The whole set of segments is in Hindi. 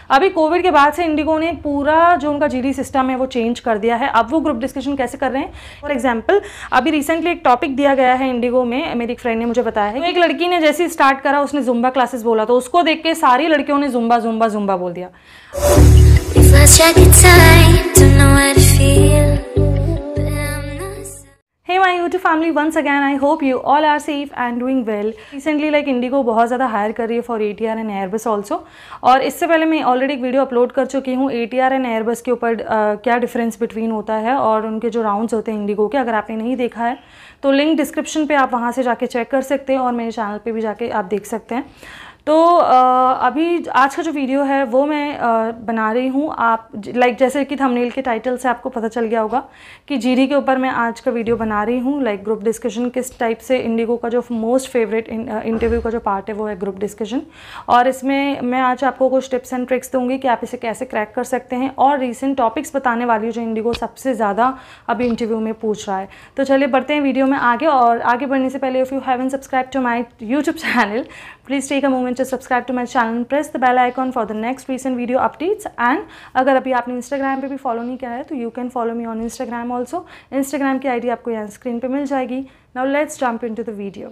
अभी कोविड के बाद से इंडिगो ने पूरा जो उनका जीडी सिस्टम है वो चेंज कर दिया है। अब वो ग्रुप डिस्कशन कैसे कर रहे हैं, फॉर एग्जाम्पल अभी रिसेंटली एक टॉपिक दिया गया है इंडिगो में, मेरी एक फ्रेंड ने मुझे बताया है। तो एक लड़की ने जैसे स्टार्ट करा, उसने जुम्बा क्लासेस बोला, तो उसको देख के सारी लड़कियों ने जुम्बा जुम्बा जुम्बा बोल दिया। Hey my YouTube family, once again I hope you all are safe and doing well. Recently like Indigo बहुत ज़्यादा हायर कर रही है for ATR and Airbus also, और इससे पहले मैं ऑलरेडी एक वीडियो अपलोड कर चुकी हूँ ATR एंड एयरबस के ऊपर क्या डिफरेंस बिटवीन होता है और उनके जो राउंड्स होते हैं इंडिगो के। अगर आपने नहीं देखा है तो लिंक डिस्क्रिप्शन पे आप वहाँ से जाके चेक कर सकते हैं और मेरे चैनल पे भी जाके आप देख सकते हैं। तो अभी आज का जो वीडियो है वो मैं बना रही हूँ, आप लाइक जैसे कि थंबनेल के टाइटल से आपको पता चल गया होगा कि जीडी के ऊपर मैं आज का वीडियो बना रही हूँ। लाइक ग्रुप डिस्कशन किस टाइप से, इंडिगो का जो मोस्ट फेवरेट इंटरव्यू का जो पार्ट है वो है ग्रुप डिस्कशन, और इसमें मैं आज आपको कुछ टिप्स एंड ट्रिक्स दूँगी कि आप इसे कैसे क्रैक कर सकते हैं, और रीसेंट टॉपिक्स बताने वाली जो इंडिगो सबसे ज़्यादा अभी इंटरव्यू में पूछ रहा है। तो चलिए बढ़ते हैं वीडियो में आगे, और आगे बढ़ने से पहले if you haven't subscribe to my YouTube channel, please take a moment to subscribe to my channel, press the bell icon for the next recent video updates. And अगर अभी आपने इंस्टाग्राम पे भी फॉलो नहीं किया है तो you can follow me on Instagram also. Instagram की आईडी आपको यहाँ स्क्रीन पे मिल जाएगी। Now let's jump into the video.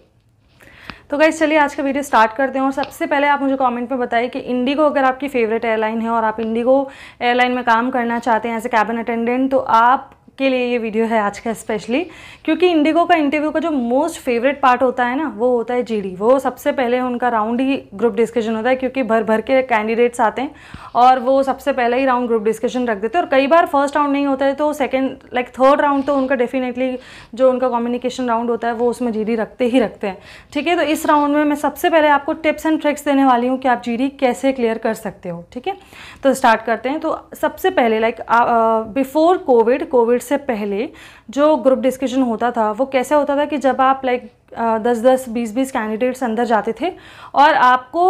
तो गाइस चलिए आज का वीडियो स्टार्ट करते हैं, और सबसे पहले आप मुझे कमेंट में बताइए कि इंडिगो अगर आपकी फेवरेट एयरलाइन है और आप इंडिगो एयरलाइन में काम करना चाहते हैं एज ए कैबिन अटेंडेंट, तो आप के लिए ये वीडियो है आज का स्पेशली, क्योंकि इंडिगो का इंटरव्यू का जो मोस्ट फेवरेट पार्ट होता है ना वो होता है जीडी। वो सबसे पहले उनका राउंड ही ग्रुप डिस्कशन होता है, क्योंकि भर भर के कैंडिडेट्स आते हैं और वो सबसे पहले ही राउंड ग्रुप डिस्कशन रख देते हैं। और कई बार फर्स्ट राउंड नहीं होता है तो सेकंड लाइक थर्ड राउंड तो उनका डेफिनेटली जो उनका कम्युनिकेशन राउंड होता है वो उसमें जीडी रखते ही रखते हैं। ठीक है, तो इस राउंड में मैं सबसे पहले आपको टिप्स एंड ट्रिक्स देने वाली हूँ कि आप जीडी कैसे क्लियर कर सकते हो। ठीक है, तो स्टार्ट करते हैं। तो सबसे पहले लाइक बिफोर कोविड से पहले जो ग्रुप डिस्कशन होता था वो कैसे होता था कि जब आप लाइक 10-10, 20-20 कैंडिडेट्स अंदर जाते थे और आपको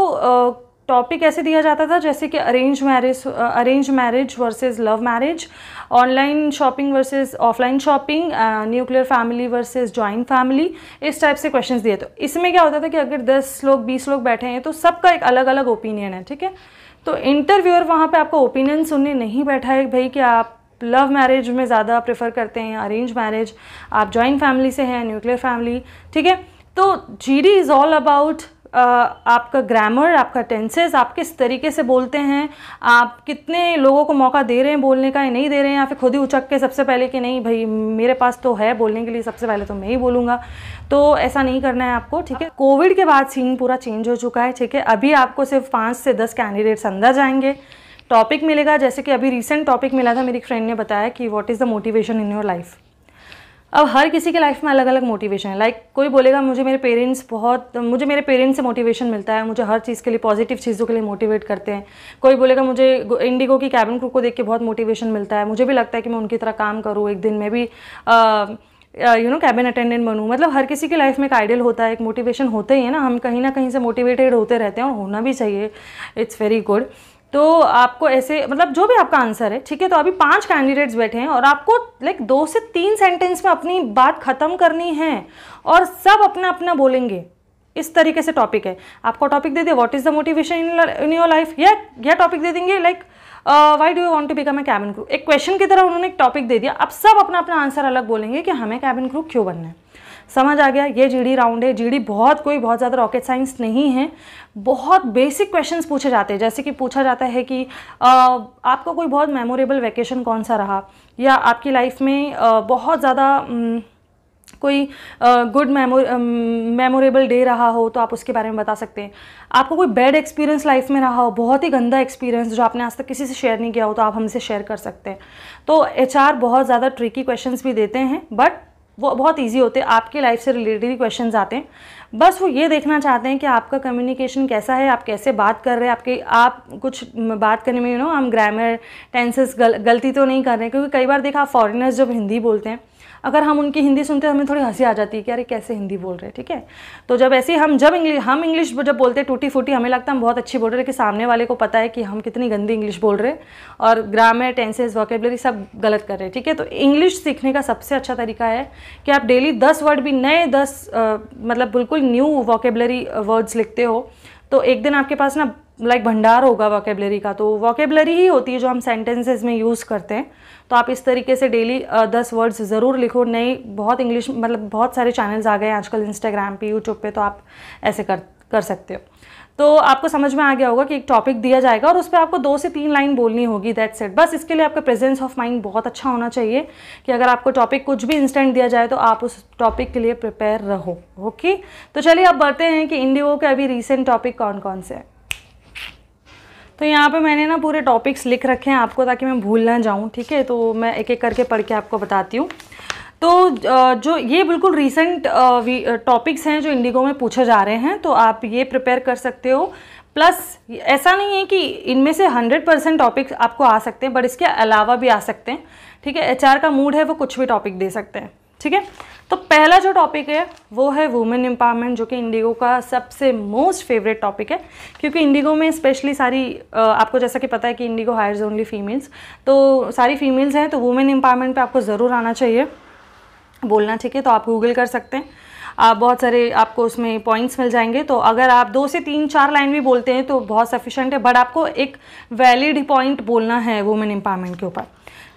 टॉपिक ऐसे दिया जाता था जैसे कि arrange marriage versus love marriage, online shopping versus offline shopping, nuclear family versus joint family, इस टाइप से क्वेश्चंस दिए। तो इसमें क्या होता था कि अगर 10 लोग 20 लोग बैठे हैं तो सबका एक अलग अलग ओपिनियन है। ठीक है, तो इंटरव्यूअर वहाँ पे आपको ओपिनियन सुनने नहीं बैठा है भाई कि आप लव मैरिज में ज़्यादा प्रेफर करते हैं, अरेंज मैरिज, आप जॉइंट फैमिली से हैं, न्यूक्लियर फैमिली। ठीक है, तो जीडी इज़ ऑल अबाउट आपका ग्रामर, आपका टेंसेस, आप किस तरीके से बोलते हैं, आप कितने लोगों को मौका दे रहे हैं बोलने का या नहीं दे रहे हैं, या फिर खुद ही उचक के सबसे पहले कि नहीं भाई मेरे पास तो है बोलने के लिए, सबसे पहले तो मैं ही बोलूँगा। तो ऐसा नहीं करना है आपको। ठीक है, कोविड के बाद सीन पूरा चेंज हो चुका है। ठीक है, अभी आपको सिर्फ 5 से 10 कैंडिडेट्स अंदर जाएंगे, टॉपिक मिलेगा, जैसे कि अभी रिसेंट टॉपिक मिला था, मेरी फ्रेंड ने बताया कि what is the motivation in your life. अब हर किसी के लाइफ में अलग अलग मोटिवेशन है। लाइक कोई बोलेगा मुझे मेरे पेरेंट्स से मोटिवेशन मिलता है, मुझे हर चीज़ के लिए, पॉजिटिव चीज़ों के लिए मोटिवेट करते हैं। कोई बोलेगा मुझे इंडिगो की कैबिन क्रू को देख के बहुत मोटिवेशन मिलता है, मुझे भी लगता है कि मैं उनकी तरह काम करूँ, एक दिन मैं भी कैबिन अटेंडेंट बनूँ। मतलब हर किसी की लाइफ में एक आइडियल होता है, एक मोटिवेशन होता ही है ना, हम कहीं ना कहीं से मोटिवेटेड होते रहते हैं और होना भी चाहिए, इट्स वेरी गुड। तो आपको ऐसे मतलब जो भी आपका आंसर है। ठीक है, तो अभी 5 कैंडिडेट्स बैठे हैं और आपको लाइक 2 से 3 सेंटेंस में अपनी बात ख़त्म करनी है और सब अपना अपना बोलेंगे। इस तरीके से टॉपिक है, आपको टॉपिक दे दिया what is the motivation in your life, या टॉपिक दे देंगे like why do you want to become a cabin crew. एक क्वेश्चन की तरह उन्होंने एक टॉपिक दे दिया, अब सब अपना अपना आंसर अलग बोलेंगे कि हमें कैबिन क्रू क्यों बनना है। समझ आ गया? ये जीडी राउंड है। जीडी बहुत ज़्यादा रॉकेट साइंस नहीं है, बहुत बेसिक क्वेश्चंस पूछे जाते हैं। जैसे कि पूछा जाता है कि आपका कोई बहुत मेमोरेबल वैकेशन कौन सा रहा, या आपकी लाइफ में बहुत ज़्यादा कोई गुड मेमोरेबल डे रहा हो तो आप उसके बारे में बता सकते हैं। आपको कोई बैड एक्सपीरियंस लाइफ में रहा हो, बहुत ही गंदा एक्सपीरियंस जो आपने आज तक किसी से शेयर नहीं किया हो, तो आप हमसे शेयर कर सकते हैं। तो एचआर बहुत ज़्यादा ट्रिकी क्वेश्चंस भी देते हैं, बट वो बहुत इजी होते हैं, आपके लाइफ से रिलेटेड ही क्वेश्चंस आते हैं। बस वो ये देखना चाहते हैं कि आपका कम्युनिकेशन कैसा है, आप कैसे बात कर रहे हैं, आप कुछ बात करने में हम ग्रामर टेंसेस गलती तो नहीं कर रहे हैं। क्योंकि कई बार देखा फॉरेनर्स जब हिंदी बोलते हैं, अगर हम उनकी हिंदी सुनते हैं हमें थोड़ी हंसी आ जाती है कि अरे कैसे हिंदी बोल रहे हैं। ठीक है, तो जब ऐसे हम इंग्लिश जब बोलते हैं टूटी फूटी, हमें लगता है हम बहुत अच्छी बोल रहे हैं, कि सामने वाले को पता है कि हम कितनी गंदी इंग्लिश बोल रहे हैं और ग्रामर टेंसेस वोकेबलरी सब गलत कर रहे हैं। ठीक है, तो इंग्लिश सीखने का सबसे अच्छा तरीका है कि आप डेली 10 वर्ड भी नए 10 मतलब बिल्कुल न्यू वोकेबलरी वर्ड्स लिखते हो, तो एक दिन आपके पास ना लाइक भंडार होगा वोकेबलरी का, तो वोकेबलरी ही होती है जो हम सेंटेंसेस में यूज़ करते हैं। तो आप इस तरीके से डेली 10 वर्ड्स ज़रूर लिखो। नई बहुत इंग्लिश मतलब बहुत सारे चैनल्स आ गए हैं आजकल इंस्टाग्राम पे, यूट्यूब पे, तो आप ऐसे कर सकते हो। तो आपको समझ में आ गया होगा कि एक टॉपिक दिया जाएगा और उस पर आपको 2 से 3 लाइन बोलनी होगी, दैट्स इट। बस इसके लिए आपका प्रेजेंस ऑफ माइंड बहुत अच्छा होना चाहिए कि अगर आपको टॉपिक कुछ भी इंस्टेंट दिया जाए तो आप उस टॉपिक के लिए प्रिपेयर रहो। ओके, तो चलिए अब बढ़ते हैं कि इंडिगो के अभी रीसेंट टॉपिक कौन कौन से हैं। तो यहाँ पे मैंने ना पूरे टॉपिक्स लिख रखे हैं आपको, ताकि मैं भूल ना जाऊँ, ठीक है। तो मैं एक एक करके पढ़ के आपको बताती हूँ। तो जो ये बिल्कुल रीसेंट टॉपिक्स हैं जो इंडिगो में पूछे जा रहे हैं, तो आप ये प्रिपेयर कर सकते हो। प्लस ऐसा नहीं है कि इनमें से 100% टॉपिक्स आपको आ सकते हैं, बट इसके अलावा भी आ सकते हैं, ठीक है। एचआर का मूड है वो कुछ भी टॉपिक दे सकते हैं, ठीक है। तो पहला जो टॉपिक है वो है वुमेन एम्पावरमेंट, जो कि इंडिगो का सबसे मोस्ट फेवरेट टॉपिक है, क्योंकि इंडिगो में स्पेशली सारी आपको जैसा कि पता है कि इंडिगो हायर्स ओनली फीमेल्स, तो सारी फीमेल्स हैं, तो वुमेन एम्पावरमेंट पे आपको ज़रूर आना चाहिए बोलना, ठीक है। तो आप गूगल कर सकते हैं, आप बहुत सारे आपको उसमें पॉइंट्स मिल जाएंगे। तो अगर आप 2 से 3-4 लाइन भी बोलते हैं तो बहुत सफिशेंट है, बट आपको एक वैलिड पॉइंट बोलना है वुमेन एम्पावरमेंट के ऊपर।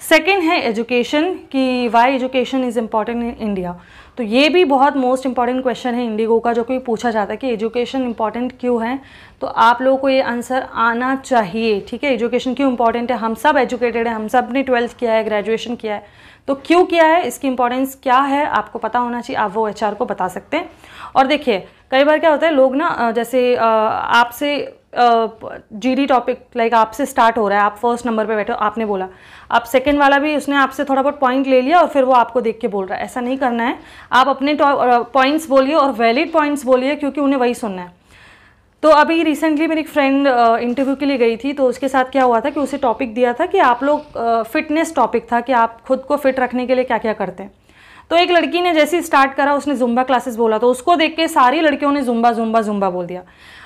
सेकेंड है एजुकेशन, कि why education is important in India. तो ये भी बहुत मोस्ट इंपॉर्टेंट क्वेश्चन है इंडिगो का, जो कि पूछा जाता है कि एजुकेशन इंपॉर्टेंट क्यों है। तो आप लोगों को ये आंसर आना चाहिए, ठीक है। एजुकेशन क्यों इंपॉर्टेंट है, हम सब एजुकेटेड हैं, हम सब ने 12th किया है, ग्रेजुएशन किया है, तो क्यों किया है, इसकी इंपॉर्टेंस क्या है, आपको पता होना चाहिए। आप वो एचआर को बता सकते हैं। और देखिए कई बार क्या होता है, लोग ना जैसे आपसे जीडी टॉपिक लाइक आपसे स्टार्ट हो रहा है, आप फर्स्ट नंबर पे बैठे हो, आपने बोला, आप सेकंड वाला भी उसने आपसे थोड़ा बहुत पॉइंट ले लिया और फिर वो आपको देख के बोल रहा है, ऐसा नहीं करना है। आप अपने पॉइंट्स बोलिए और वैलिड पॉइंट्स बोलिए, क्योंकि उन्हें वही सुनना है। तो अभी रिसेंटली मेरी एक फ्रेंड इंटरव्यू के लिए गई थी, तो उसके साथ क्या हुआ था कि उसे टॉपिक दिया था कि आप लोग फिटनेस टॉपिक था कि आप खुद को फिट रखने के लिए क्या क्या करते हैं। तो एक लड़की ने जैसे ही स्टार्ट करा, उसने जुम्बा क्लासेस बोला, तो उसको देख के सारी लड़कियों ने जुम्बा जुम्बा जुम्बा बोल दिया।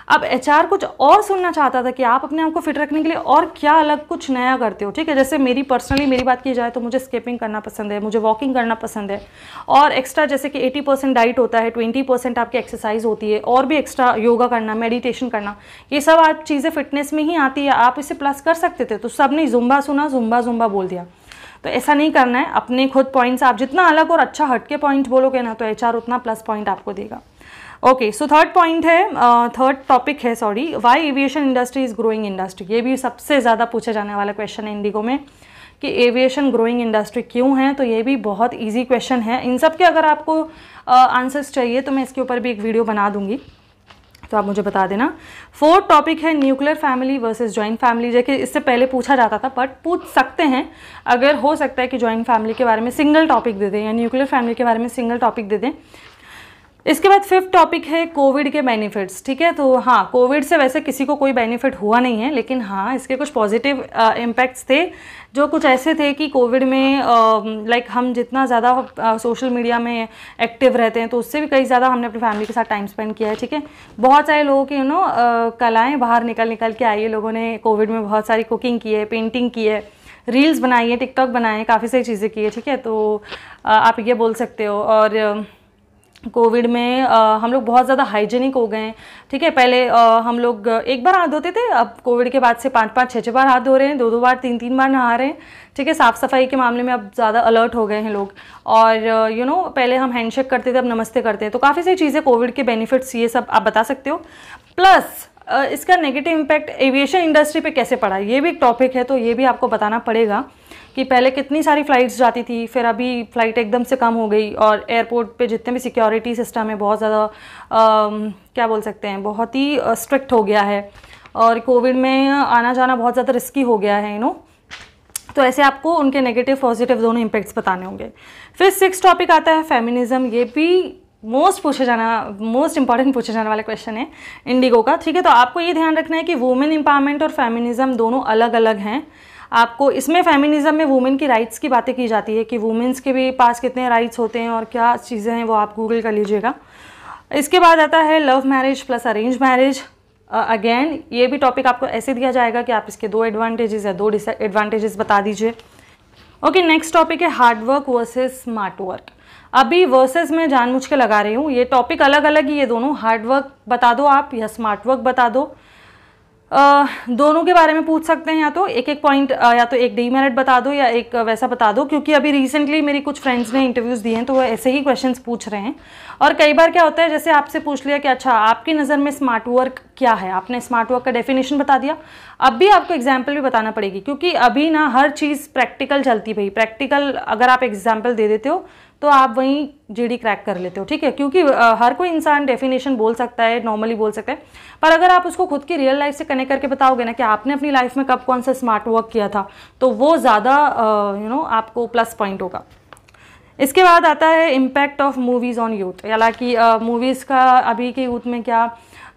अब एचआर कुछ और सुनना चाहता था कि आप अपने आप को फिट रखने के लिए और क्या अलग कुछ नया करते हो, ठीक है। जैसे मेरी पर्सनली मेरी बात की जाए तो मुझे स्किपिंग करना पसंद है, मुझे वॉकिंग करना पसंद है, और एक्स्ट्रा जैसे कि 80% डाइट होता है, 20% आपकी एक्सरसाइज होती है, और भी एक्स्ट्रा योगा करना, मेडिटेशन करना, ये सब आप चीज़ें फिटनेस में ही आती है, आप इसे प्लस कर सकते थे। तो सब ने जुम्बा सुना, जुम्बा जुम्बा बोल दिया। तो ऐसा नहीं करना है, अपने खुद पॉइंट्स आप जितना अलग और अच्छा हटके पॉइंट बोलोगे ना, तो एचआर उतना प्लस पॉइंट आपको देगा। ओके, सो थर्ड पॉइंट है, थर्ड टॉपिक है sorry, why aviation industry is growing industry. ये भी सबसे ज़्यादा पूछा जाने वाला क्वेश्चन है इंडिगो में कि एविएशन ग्रोइंग इंडस्ट्री क्यों है। तो ये भी बहुत इजी क्वेश्चन है। इन सब के अगर आपको आंसर्स चाहिए तो मैं इसके ऊपर भी एक वीडियो बना दूंगी, तो आप मुझे बता देना। फोर्थ टॉपिक है nuclear family versus joint family, जो कि इससे पहले पूछा जाता था, बट पूछ सकते हैं अगर हो सकता है कि जॉइंट फैमिली के बारे में सिंगल टॉपिक दे दें या न्यूक्लियर फैमिली के बारे में सिंगल टॉपिक दे दें। इसके बाद फिफ्थ टॉपिक है कोविड के बेनिफिट्स, ठीक है। तो हाँ, कोविड से वैसे किसी को कोई बेनिफिट हुआ नहीं है, लेकिन हाँ इसके कुछ पॉजिटिव इम्पैक्ट्स थे, जो कुछ ऐसे थे कि कोविड में लाइक हम जितना ज़्यादा सोशल मीडिया में एक्टिव रहते हैं, तो उससे भी कई ज़्यादा हमने अपनी फैमिली के साथ टाइम स्पेंड किया है, ठीक है। बहुत सारे लोगों की कलाएँ बाहर निकल के आई है। लोगों ने कोविड में बहुत सारी कुकिंग की है, पेंटिंग की है, रील्स बनाई है, टिकटॉक बनाए हैं, काफ़ी सारी चीज़ें की है, ठीक है। तो आप ये बोल सकते हो। और कोविड में हम लोग बहुत ज़्यादा हाइजीनिक हो गए हैं, ठीक है। पहले हम लोग एक बार हाथ धोते थे, अब कोविड के बाद से 5-5, 6-6 बार हाथ धो रहे हैं, 2-2 बार, 3-3 बार नहा रहे हैं, ठीक है। साफ़ सफाई के मामले में अब ज़्यादा अलर्ट हो गए हैं लोग। और पहले हम हैंडशेक करते थे, अब नमस्ते करते हैं। तो काफ़ी सारी चीज़ें कोविड के बेनिफिट्स ये सब आप बता सकते हो। प्लस इसका नेगेटिव इम्पैक्ट एविएशन इंडस्ट्री पे कैसे पड़ा, ये भी एक टॉपिक है, तो ये भी आपको बताना पड़ेगा कि पहले कितनी सारी फ़्लाइट्स जाती थी, फिर अभी फ़्लाइट एकदम से कम हो गई, और एयरपोर्ट पे जितने भी सिक्योरिटी सिस्टम है बहुत ज़्यादा क्या बोल सकते हैं, बहुत ही स्ट्रिक्ट हो गया है, और कोविड में आना जाना बहुत ज़्यादा रिस्की हो गया है तो ऐसे आपको उनके नेगेटिव पॉजिटिव दोनों इम्पैक्ट्स बताने होंगे। फिर 6th टॉपिक आता है फेमिनिज्म। ये भी मोस्ट इंपॉर्टेंट पूछा जाने वाला क्वेश्चन है इंडिगो का, ठीक है। तो आपको ये ध्यान रखना है कि वुमेन एम्पावरमेंट और फेमिनिज्म दोनों अलग अलग हैं। आपको इसमें फेमिनिज्म में वुमेन की राइट्स की बातें की जाती है कि वुमेन्स के भी पास कितने राइट्स होते हैं और क्या चीज़ें हैं, वो आप गूगल कर लीजिएगा। इसके बाद आता है love marriage plus arrange marriage. Again ये भी टॉपिक आपको ऐसे दिया जाएगा कि आप इसके 2 एडवांटेजेस या 2 डिसएडवांटेजेस बता दीजिए। ओके, नेक्स्ट टॉपिक है hard work versus smart work. अभी वर्सेस में जानबूझ के लगा रही हूँ, ये टॉपिक अलग अलग ही, ये दोनों। हार्ड वर्क बता दो आप या स्मार्ट वर्क बता दो। दोनों के बारे में पूछ सकते हैं, या तो एक एक पॉइंट, या तो एक डीमेरिट बता दो या एक वैसा बता दो, क्योंकि अभी रिसेंटली मेरी कुछ फ्रेंड्स ने इंटरव्यूज़ दिए हैं तो वो ऐसे ही क्वेश्चंस पूछ रहे हैं। और कई बार क्या होता है, जैसे आपसे पूछ लिया कि अच्छा आपकी नज़र में स्मार्ट वर्क क्या है, आपने स्मार्ट वर्क का डेफिनेशन बता दिया, अब भी आपको एग्जाम्पल भी बताना पड़ेगी, क्योंकि अभी ना हर चीज़ प्रैक्टिकल चलती भाई। प्रैक्टिकल अगर आप एग्जाम्पल दे देते हो तो आप वहीं जीडी क्रैक कर लेते हो, ठीक है, क्योंकि हर कोई इंसान डेफिनेशन बोल सकता है, नॉर्मली बोल सकता है, पर अगर आप उसको खुद की रियल लाइफ से कनेक्ट करके बताओगे ना कि आपने अपनी लाइफ में कब कौन सा स्मार्ट वर्क किया था, तो वो ज़्यादा आपको प्लस पॉइंट होगा। इसके बाद आता है impact of movies on youth, हालांकि मूवीज़ का अभी के यूथ में क्या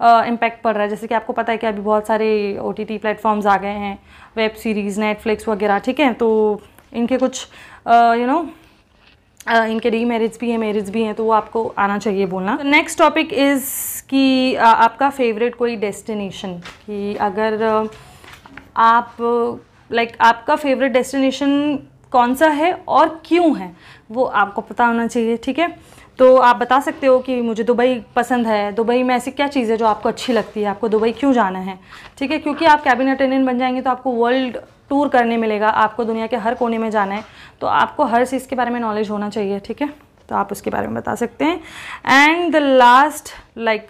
इम्पैक्ट पड़ रहा है। जैसे कि आपको पता है कि अभी बहुत सारे OTT प्लेटफॉर्म्स आ गए हैं, वेब सीरीज़, नेटफ्लिक्स वगैरह, ठीक है, तो इनके कुछ इनके डीमेरिट्स भी हैं, मेरिट्स भी हैं, तो वो आपको आना चाहिए बोलना। नेक्स्ट टॉपिक इज़ कि आपका फेवरेट कोई डेस्टिनेशन, कि अगर आप आपका फेवरेट डेस्टिनेशन कौन सा है और क्यों है, वो आपको पता होना चाहिए, ठीक है। तो आप बता सकते हो कि मुझे दुबई पसंद है, दुबई में ऐसी क्या चीज़ है जो आपको अच्छी लगती है, आपको दुबई क्यों जाना है, ठीक है, क्योंकि आप कैबिन अटेंडेंट बन जाएंगे तो आपको वर्ल्ड टूर करने मिलेगा, आपको दुनिया के हर कोने में जाना है, तो आपको हर चीज़ के बारे में नॉलेज होना चाहिए, ठीक है, तो आप उसके बारे में बता सकते हैं। And the last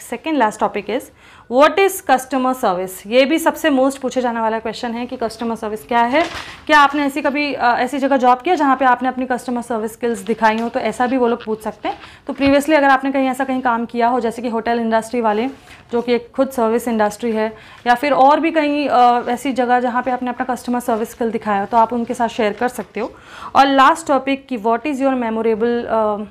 second last topic is what is customer service. ये भी सबसे मोस्ट पूछे जाने वाला क्वेश्चन है कि कस्टमर सर्विस क्या है। क्या आपने ऐसी जगह जॉब किया जहाँ पे आपने अपनी कस्टमर सर्विस स्किल्स दिखाई हो, तो ऐसा भी वो लोग पूछ सकते हैं। तो प्रीवियसली अगर आपने कहीं काम किया हो, जैसे कि होटल इंडस्ट्री वाले, जो कि एक खुद सर्विस इंडस्ट्री है, या फिर और भी कहीं ऐसी जगह जहाँ पे आपने अपना कस्टमर सर्विस स्किल दिखाया हो, तो आप उनके साथ शेयर कर सकते हो। और लास्ट टॉपिक कि what is your memorable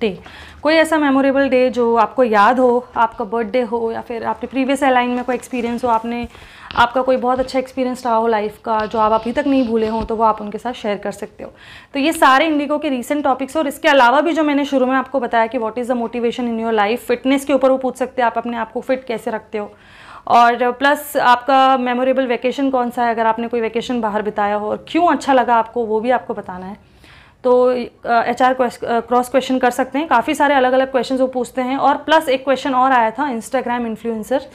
day, कोई ऐसा मेमोरेबल डे जो आपको याद हो, आपका बर्थडे हो, या फिर आपके प्रीवियस एयरलाइन में कोई एक्सपीरियंस हो, आपका कोई बहुत अच्छा एक्सपीरियंस रहा हो लाइफ का जो आप अभी तक नहीं भूले हो, तो वो आप उनके साथ शेयर कर सकते हो। तो ये सारे इंडिगो के रीसेंट टॉपिक्स, और इसके अलावा भी जो मैंने शुरू में आपको बताया कि what is the motivation in your life, fitness के ऊपर वो पूछ सकते हैं, आप अपने आप को फिट कैसे रखते हो, और प्लस आपका मेमोरेबल वेकेशन कौन सा है, अगर आपने कोई वेकेशन बाहर बिताया हो और क्यों अच्छा लगा आपको, वो भी आपको बताना है। तो HR क्रॉस क्वेश्चन कर सकते हैं, काफ़ी सारे अलग अलग क्वेश्चन वो पूछते हैं। और प्लस एक क्वेश्चन और आया था इंस्टाग्राम इन्फ्लुएंसर,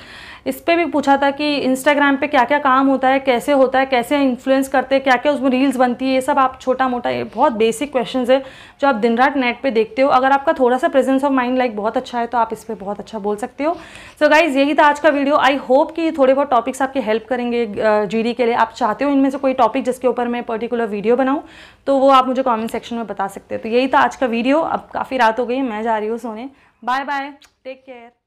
इस पर भी पूछा था कि इंस्टाग्राम पे क्या क्या काम होता है, कैसे इन्फ्लुएंस करते हैं, क्या क्या उसमें रील्स बनती है, ये सब आप छोटा मोटा, ये बहुत बेसिक क्वेश्चंस है जो आप दिन रात नेट पे देखते हो। अगर आपका थोड़ा सा प्रेजेंस ऑफ माइंड बहुत अच्छा है तो आप इस पर बहुत अच्छा बोल सकते हो। सो गाइज, यही था आज का वीडियो। आई होप कि थोड़े बहुत टॉपिक्स आपके हेल्प करेंगे GD के लिए। आप चाहते हो इनमें से कोई टॉपिक जिसके ऊपर मैं पर्टिकुलर वीडियो बनाऊँ, तो वो आप मुझे कॉमेंट सेक्शन में बता सकते हो। तो यही था आज का वीडियो। अब काफ़ी रात हो गई है, मैं जा रही हूँ सोने। Bye bye, take care.